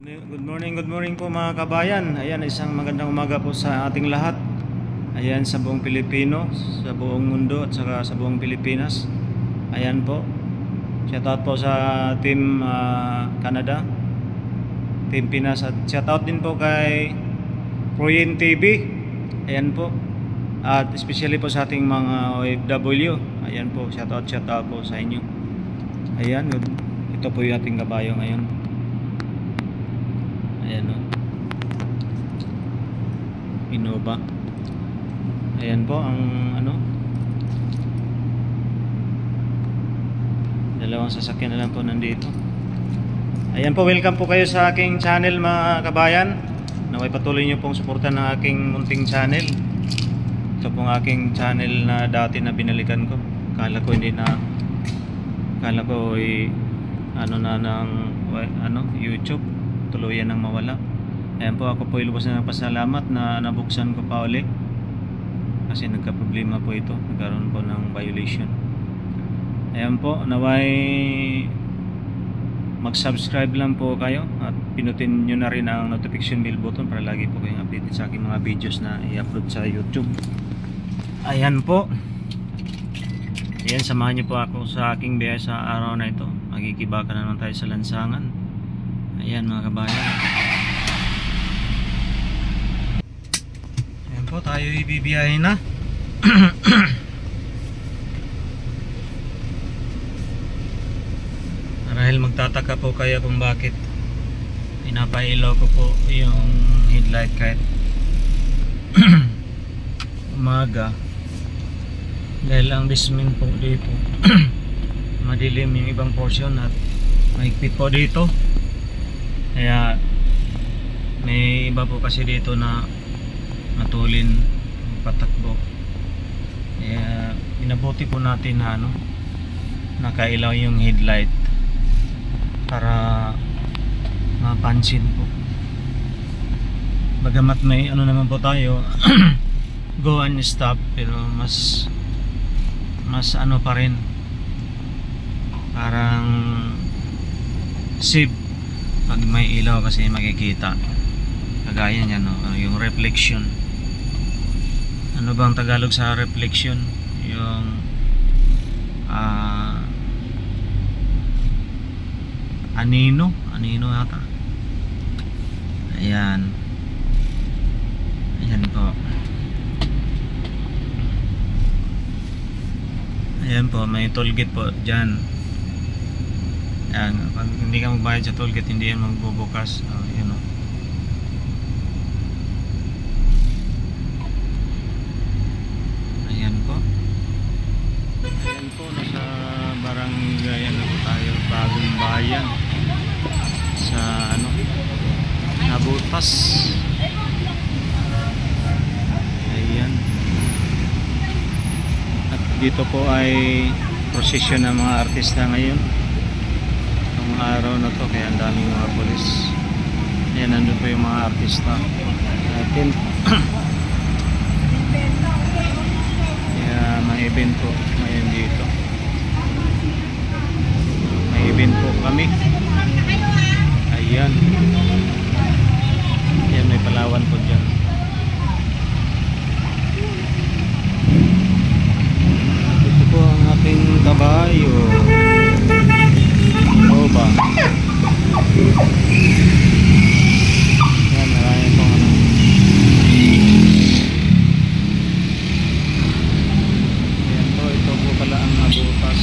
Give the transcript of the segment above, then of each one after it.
Good morning po mga kabayan. Ayan, isang magandang umaga po sa ating lahat. Ayan, sa buong Pilipino, sa buong mundo at saka sa buong Pilipinas. Ayan po. Shoutout po sa Team Canada, Team Pinas, at shoutout din po kay Proyen TV. Ayan po. At especially po sa ating mga OFW. Ayan po, shoutout po sa inyo. Ayan, ito po yung ating kabayo ngayon. Ayan o, Innova. Ayan po ang dalawang sasakyan na lang po nandito. Ayan po, welcome po kayo sa aking channel mga kabayan. Naway patuloy nyo pong suportan ng aking munting channel. Ito pong aking channel na dati na binalikan ko. Kala ko YouTube tuluyan nang mawala. Ayan po, ako po ilubos na pasalamat na nabuksan ko pa uli kasi nagka-problema po ito, nagkaroon po ng violation. Ayan po, naway mag-subscribe lang po kayo at pinutin nyo na rin ang notification bell button para lagi po kayong updated sa aking mga videos na i-upload sa YouTube. Ayan po. Ayan, samahan nyo po ako sa aking biyahe sa araw na ito. Magkikibaka na naman tayo sa lansangan. Ayan mga kabayan. Ayan po, tayo ibibiyahe na. Marahil magtataka po kaya kung bakit pinapailaw ko po yung headlight kahit umaga. Dahil ang basement po dito madilim yung ibang portion at mahigpit po dito. Kaya may iba po kasi dito na matulin patakbo. Kaya inabuti po natin na nakailaw yung headlight para mapansin po. Bagamat may naman po tayo go and stop, pero mas pa rin, parang safe pag may ilaw kasi makikita kagaya niyan yung reflection. Ano bang Tagalog sa reflection? Yung anino ata. Ayan po. Ayan po, may tollgate po dyan. Ayan, pag hindi ka magbayad sa tollgate, hindi yan magbubukas. Ayan o. Ayan po. Ayan po, nasa barangay na po tayo, Bagong Bayan. Sa Nabutas. Ayan. At dito po ay prosesyon ng mga artista ngayon. Itong araw na to, kaya ang daming mga polis. Ayan, nandun po yung mga artista natin. Kaya may event po ngayon dito. May event po kami. Ayan. Ayan, may palawan po dyan. Ito po ang ating kabayo. Innova. Ayan, marami pong ayan po, ito po pala ang Nabutas.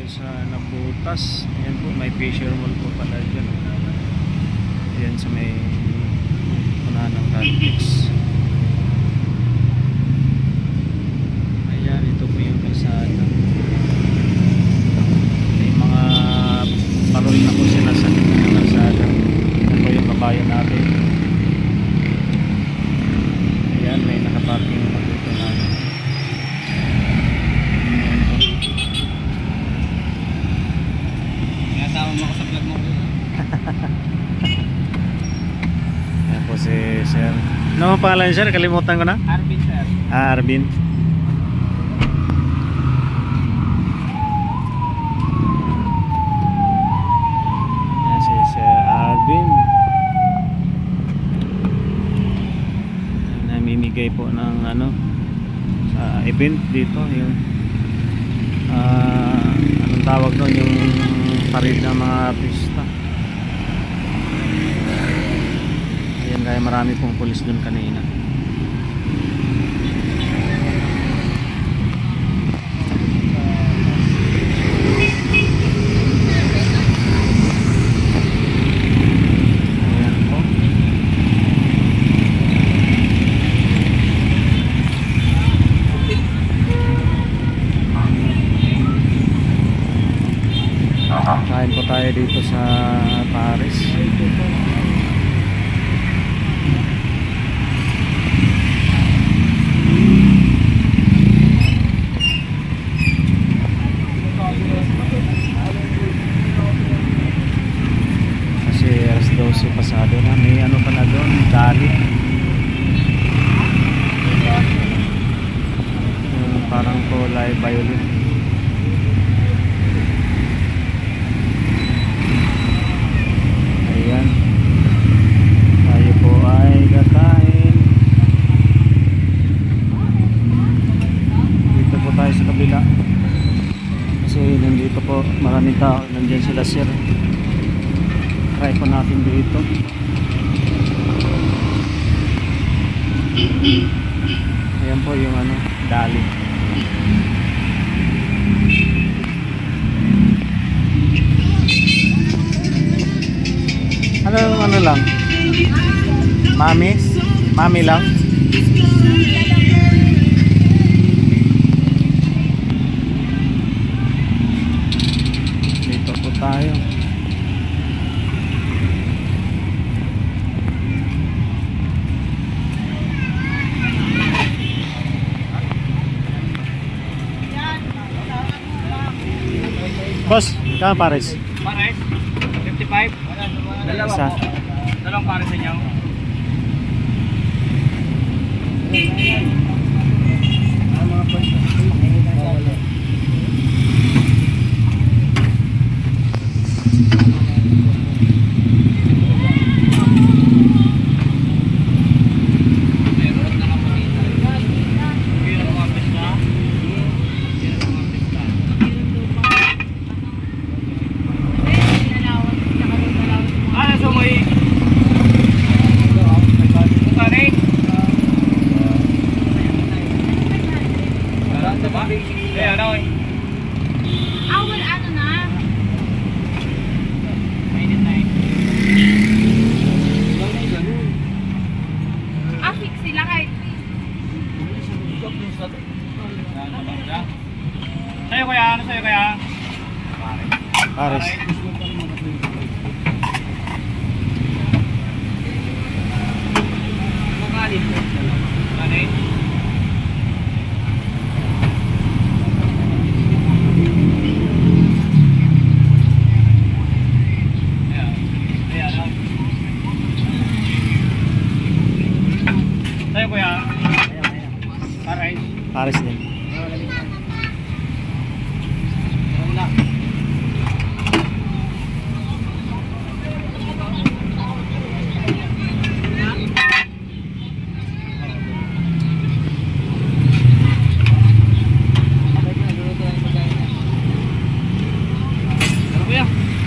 Sa Nabutas. Ayan po, may Fisher Mall po pala dyan. Ayan sa may punahan ng Caltex. Ayan, ito po yung kalsada. May mga parol na po sila sa kalsada. Ito po yung kabayan natin. Ayan, may nakaparking po dito namin. Kasama mo ako sa vlog Yan po si Sir. Ano ang pangalan niya, Sir? Kalimutan ko na. Arvin, sir. Arvin. Yan si Sir Arvin. Namimigay po ng ano sa event dito, yung anong tawag doon, yung parade ng mga artista. Ayan, kaya marami pong pulis doon kanina. Ayan po. Kain po tayo dito sa Paris. Kasi alas 12 pasado na. May ano pa na doon, dali. Yung parang kulay violet. Ayan, tayo po ay kakain. Dito po tayo sa kabila kasi nandito po maraming tao. Nandyan sila, Sir. Try po natin dito. Ayan po yung ano, dali. Ano lang? Mami lang? Dito po tayo. Boss, kaya Paris? Pares? 55? Dalawa Isa. po. Dalawang pares sa inyo. Sa'yo kaya? Ano sa'yo kaya? Paris. Sa'yo kuya? Pares. Paris din.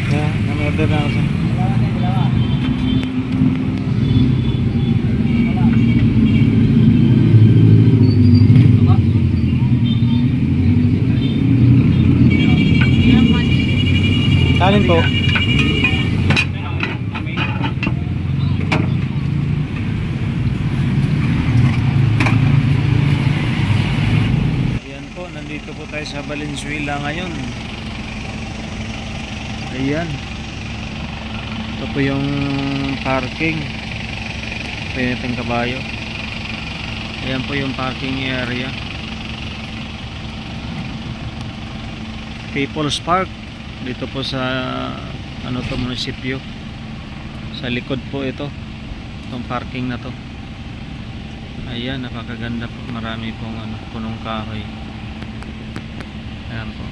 Yeah, nag-order na ako sa. Kanin po. Ayan po, nandito po tayo sa Valenzuela ngayon. Ayan. Ito po yung parking. Ito yung ating kabayo. Ayan po yung parking area. People's Park. Dito po sa ano to, munisipyo. Sa likod po ito, itong parking na to. Ayan, napakaganda po. Marami pong punong kahoy. Ayan po.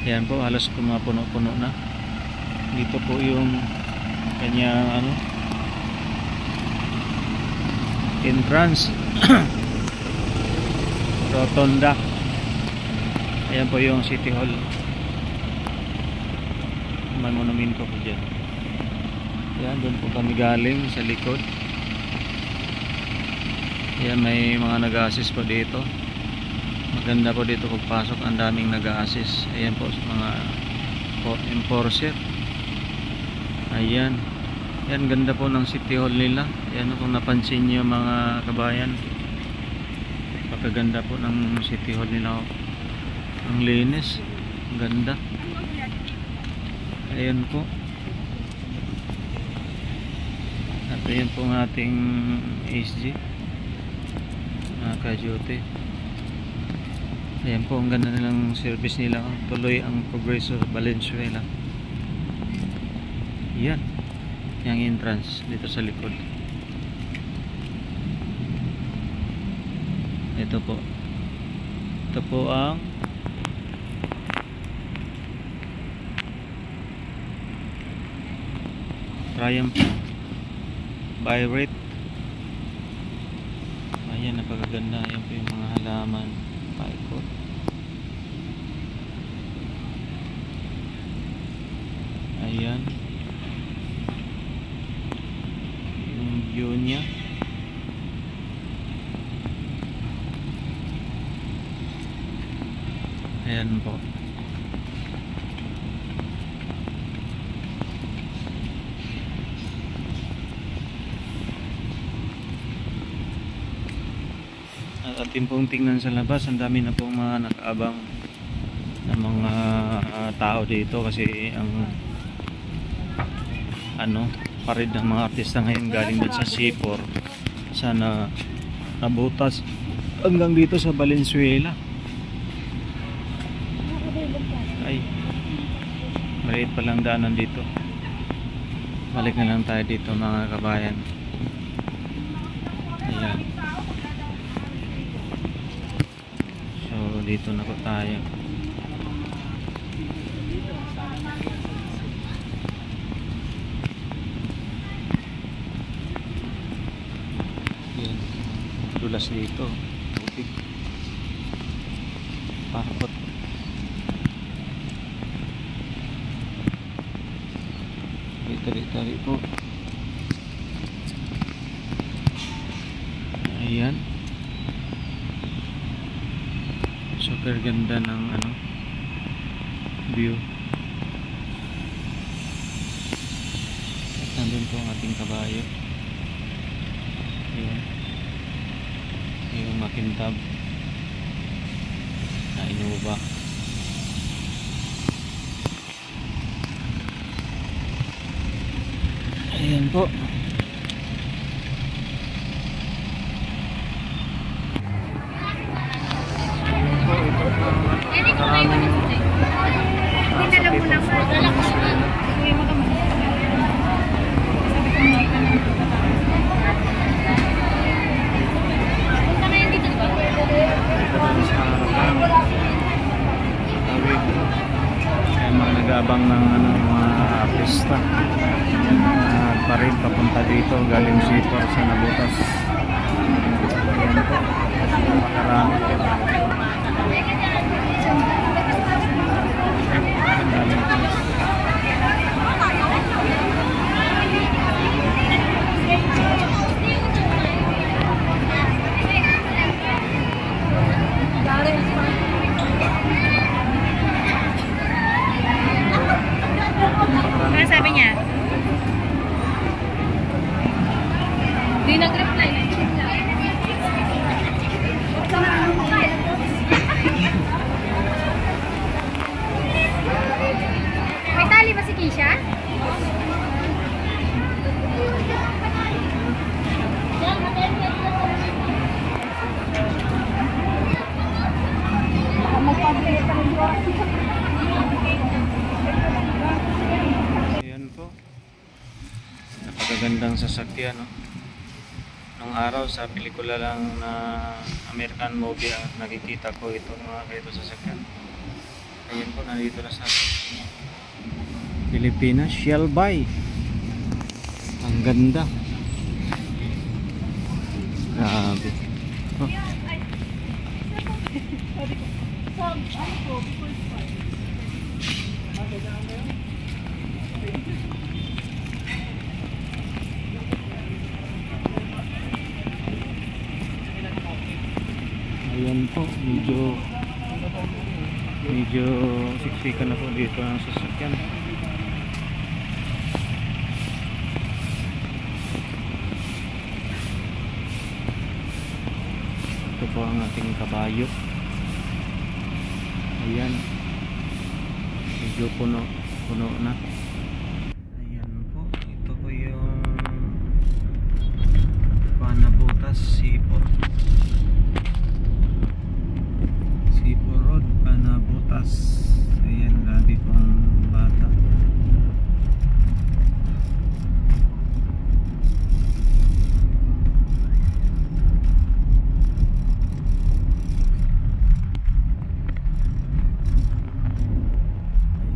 Ayan po, halos puno-puno na. Dito po yung kanyang entrance. Rotonda. Ayan po yung City Hall. May monumento po dyan. Ayan, doon po kami galing sa likod. Ayan, may mga nag-a-assist po dito. Maganda po dito pagpasok. Ang daming nag-a-assist. Ayan po mga enforcer. Ayan. Ayan, ganda po ng City Hall nila. Ayan, kung napansin nyo mga kabayan, pagkaganda po ng City Hall nila. Ang linis. Ang ganda. Ayan po. At ayan po ang ating SG mga ka-duty. Ayan po, ang ganda nilang service nila. Tuloy ang Progreso Valenzuela. Yan yung entrance dito sa likod. Ito po ang Triumph by rate. Ayan, napakaganda. Ayan po yung mga halaman, paikot. Ayan yung view nya. Ayan po. At atin pong tingnan sa labas, ang dami na pong mga nakaabang na mga tao dito kasi ang parid ng mga artista ngayon galing din sa C4 sana nabutas hanggang dito sa Valenzuela. Ay, maliit pa lang daanan dito. Balik na lang tayo dito mga kabayan. Ayan. So dito na po tayo. Ayan. Dulas dito. Tubig. Parapot. Tarik-tarik po. Ayan. Super ganda ng view. At nandun po ang ating kabayo. Ayan. Yung makintab na inuuba. Ayan po. Nag-aabang ng mga artista pa rin papunta dito galing C4 sa nabutas. Ayan po, napakarami. Ano sabi niya? Di nag-reply. May tali ba si Keisha? Ayan po. magandang sasakyan, no? Nung araw sa pelikula lang na American movie, nakikita ko ito mga ganito sasakyan. Ayun po, nandito na sa Pilipinas, Shell Buy. Ang ganda. Grabe. Oh. Ayan po, medyo siksikan na po dito ang sasakyan. Ito po ang ating kabayo. Ayan, medyo puno na. Ayan po, ito po yung Panabutas Seaport Road, Panabutas. Ayan, grabe po ang bata.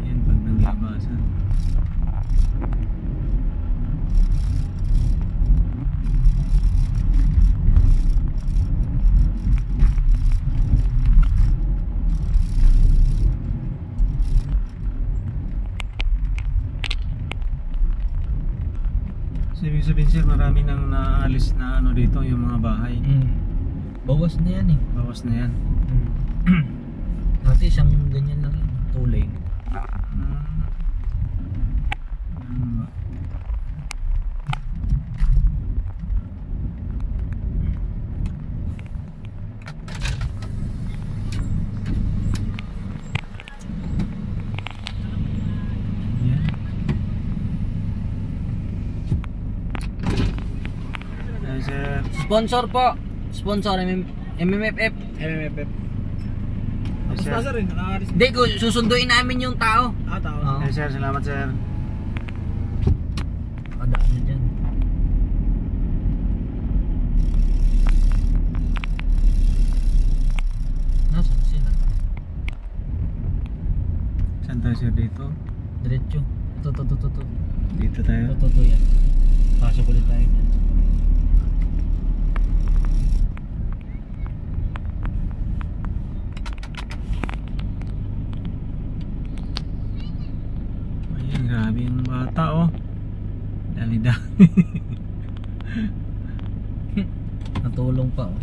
Ayan, pag nanglabasan. So, ibig sabihin sir, marami nang naalis na ano dito, yung mga bahay. Bawas na yan eh. Bawas na yan. Dati isang ganyan lang yun, 2 lane. Ano ba? Yan. Ayan sir. Sponsor po. Sponsor MMFF. MMFF. Yes, sir. rin, nakaaris. Hindi, susunduin namin yung tao. Tao. Oo. Yes, sir. Salamat sir. Kadaan na dyan. Nasaan sila? Saan tayo sir dito? Diretso. Ito. Dito tayo. Ito yan. Pasok ulit tayo dyan. Ayan, grabe yung bata oh. Dami-dami. Natulong pa oh.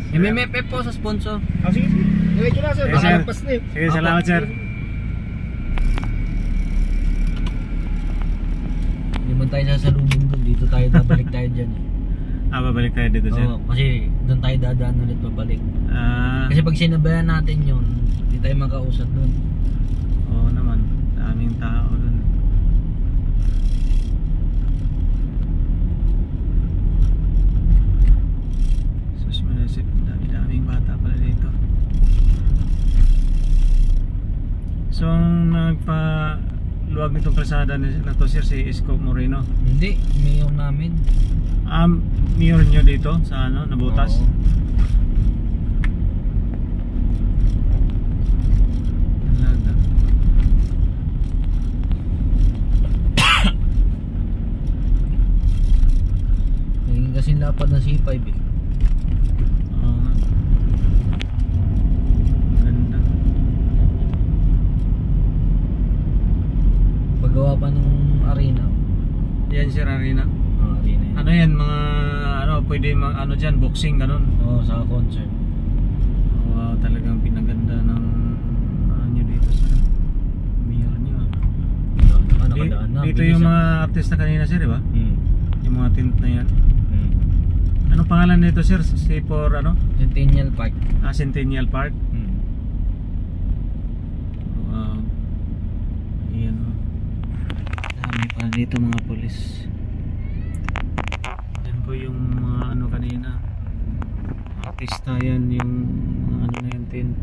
MMFF po sa sponsor. Sige. Diretso na sir. Yes, sir. Nakalampas na eh. Sige, salamat sir. Hindi man tayo sasalubong doon. Dito tayo babalik tayo dyan eh. Babalik tayo dito sir. Oo, kasi doon tayo dadaan ulit pabalik. Kasi pag sinabayan natin yun, hindi tayo makausap doon. Oo naman, daming tao dun. Sus, malasip, daming bata pala dito. So, ang nagpa-luwag nitong kalsada na to sir, si Isko Moreno. Hindi, mayor namin. Mayor nyo dito sa ano, Nabutas? Oo. Talaga. Naging kasing lapad na C5 eh. Oo nga. Ganda. Paggawa pa ng arena. Yan sir, arena. Arena yun. Ano yan, mga ano, pwede ano dyan, boxing, ganun. Oo, sa concert. Wow, talagang pinaganda ng ano nyo dito sa mayor nyo. Nakadaan na. Dito yung mga artista kanina sir, di ba? Yung mga tent na yan. Anong pangalan nito sir? For ano? Centennial Park. Centennial Park. Wow. Ayan o. Dami pa dito mga polis. Yan po yung mga ano kanina. Artista yan, yung mga ano na yung tent.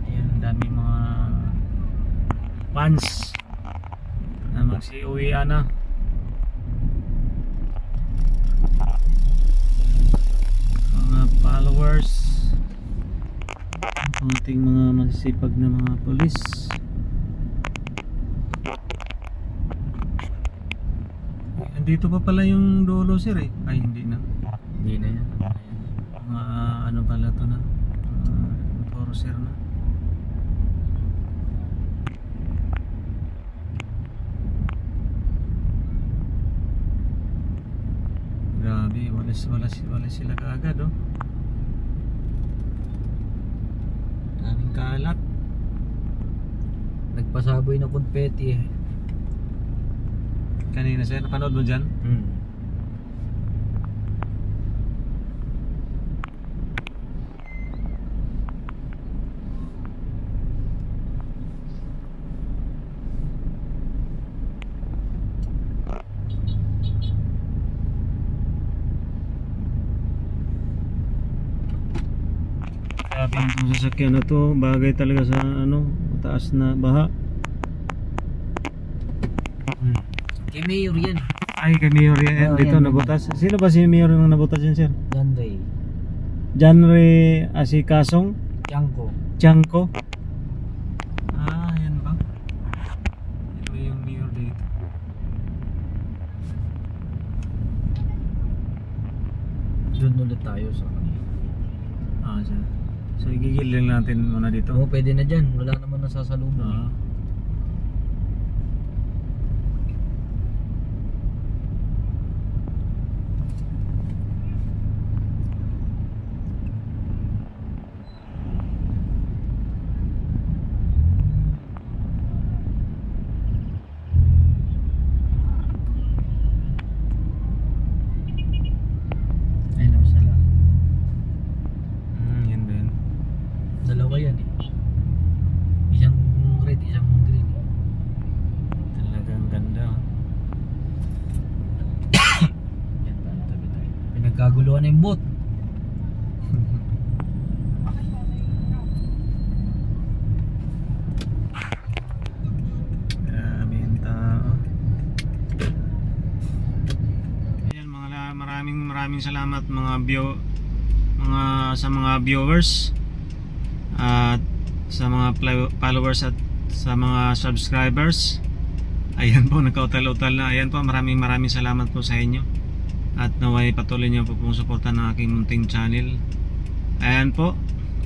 Ayan, dami mga fans na magsiuwian na. Mga followers, ang ating mga masisipag na mga polis. Dito pa pala yung dulo sir eh. Ay hindi na. Hindi na yan. Mga ano pala to na, enforcer na. Grabe, wala sila kaagad oh. Daming kalat. Nagpasaboy na konfeti eh. Kanina sir, napanood mo dyan? Grabe itong sasakyan na to, bagay talaga sa ano, mataas na baha. Kay Mayor yan. Ay, kay Mayor yan, Oo, dito yan, nabutas. Sino ba si Mayor yung nabutas yan sir? John Ray. Janre Asikasong Tiangco. Tiangco. Ah, yan ba? Ito yung Mayor dito. Doon ulit tayo sa kanila. Ah, siya. So igigil lang natin muna dito. Oo, pwede na dyan. Wala naman nasasalubong. Ah. Ayun ang sala. Yan din. Dalawa yan eh. Isang red, isang green eh. Talagang ganda. Yan tayo, tabi tayo. Pinagkaguluhan na yung boat. Grabe yung tao. Ayan, maraming salamat sa mga viewers at sa mga followers at sa mga subscribers. Ayan po, nagkautal-utal na. Ayan po, maraming salamat po sa inyo. At naway patuloy niyo po pong suporta ng aking munting channel. Ayan po,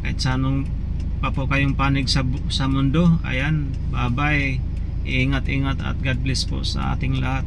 kahit sa anong pa po kayong panig sa mundo. Ayan, bye bye. Ingat-ingat at God bless po sa ating lahat.